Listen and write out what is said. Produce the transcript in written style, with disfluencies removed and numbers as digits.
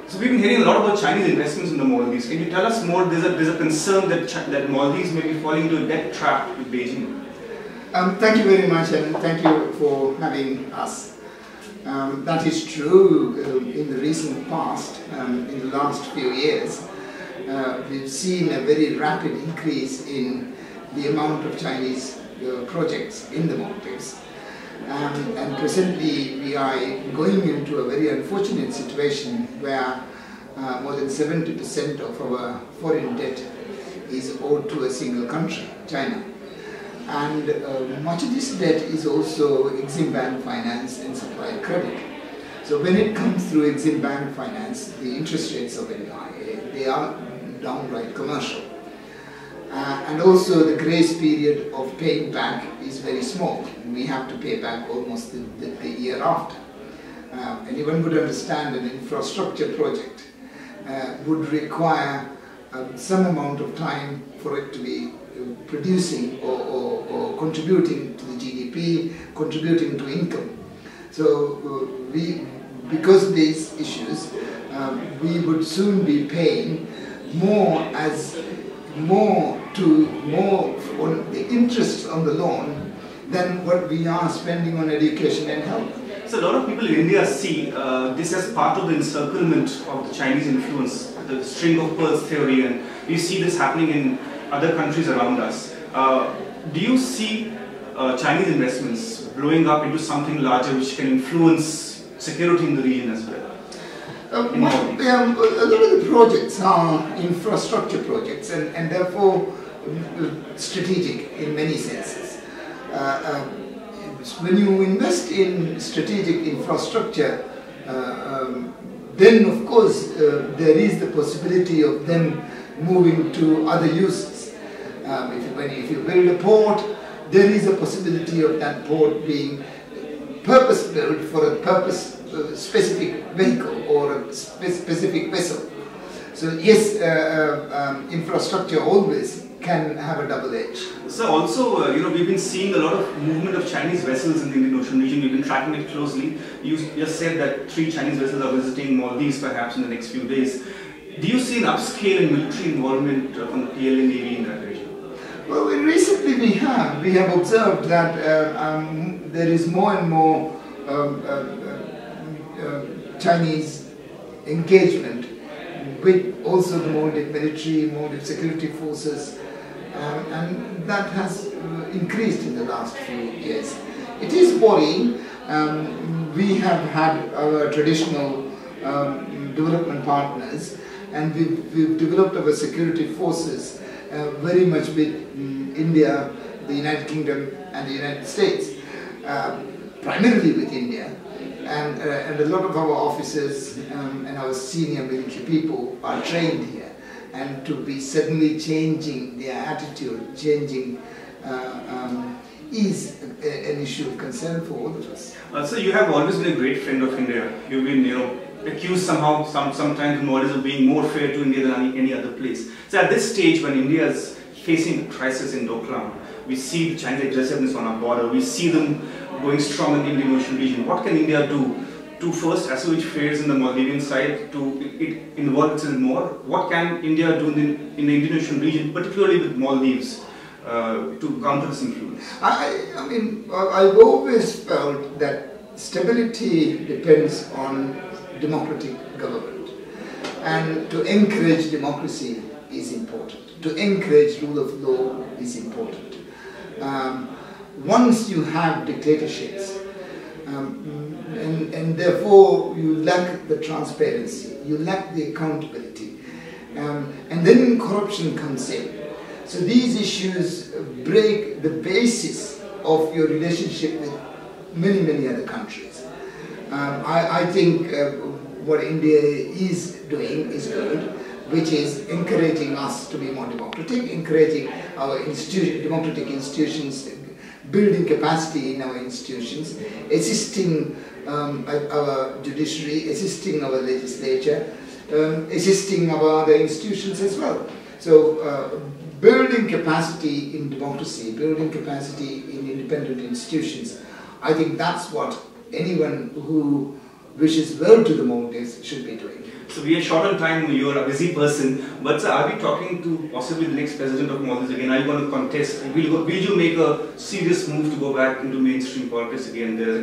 So we've been hearing a lot about Chinese investments in the Maldives. Can you tell us more? There's a concern that Maldives may be falling into a debt trap with Beijing. Thank you very much, and thank you for having us. That is true. In the recent past, in the last few years, we've seen a very rapid increase in the amount of Chinese projects in the Maldives. And presently we are going into a very unfortunate situation where more than 70% of our foreign debt is owed to a single country, China. And much of this debt is also Exim Bank finance and supplier credit. So when it comes through Exim Bank finance, the interest rates are very high. They are downright commercial. And also the grace period of paying back is very small. We have to pay back almost the year after. Anyone would understand an infrastructure project would require some amount of time for it to be producing or contributing to the GDP, contributing to income. So because of these issues, we would soon be paying more on the interest on the loan than what we are spending on education and health. So a lot of people in India see this as part of the encirclement of the Chinese influence, the string of pearls theory, and we see this happening in other countries around us. Do you see Chinese investments blowing up into something larger which can influence security in the region as well? A lot of the projects are infrastructure projects and therefore strategic in many senses. When you invest in strategic infrastructure, then of course there is the possibility of them moving to other uses. If you build a port, there is a possibility of that port being purpose-built for a specific vehicle or a specific vessel. So yes, infrastructure always can have a double edge. So also, we've been seeing a lot of movement of Chinese vessels in the Indian Ocean region. We've been tracking it closely. You just said that 3 Chinese vessels are visiting Maldives perhaps in the next few days. Do you see an upscale in military involvement from the PLA Navy in that region? Well, recently we have observed that there is more and more Chinese engagement with also the Maldives military, Maldives security forces, and that has increased in the last few years. It is worrying. We have had our traditional development partners, and we've developed our security forces very much with India, the United Kingdom and the United States, primarily with India. And a lot of our officers and our senior military people are trained here, and to be suddenly changing their attitude, changing is an issue of concern for all of us. So you have always been a great friend of India. You've been, accused somehow, sometimes in Maldives of being more fair to India than any other place. So at this stage, when India is facing a crisis in Doklam, we see the Chinese aggressiveness on our border. We see them going strong in the Indian Ocean region. What can India do to first assuage fears in the Maldivian side, to involve itself more? What can India do in the Indian Ocean region, particularly with Maldives, to counter this influence? I've always felt that stability depends on democratic government, and to encourage democracy is important. To encourage rule of law is important. Once you have dictatorships, and therefore you lack the transparency, you lack the accountability, and then corruption comes in. So these issues break the basis of your relationship with many other countries. I think what India is doing is good, which is encouraging us to be more democratic, encouraging our democratic institutions, building capacity in our institutions, assisting our judiciary, assisting our legislature, assisting our other institutions as well. So building capacity in democracy, building capacity in independent institutions, I think that's what anyone who wishes well to the Maldives should be doing. So we are short on time, you're a busy person, but sir, are we talking to possibly the next president of Maldives again? Are you going to contest? Will you make a serious move to go back into mainstream politics again? There's a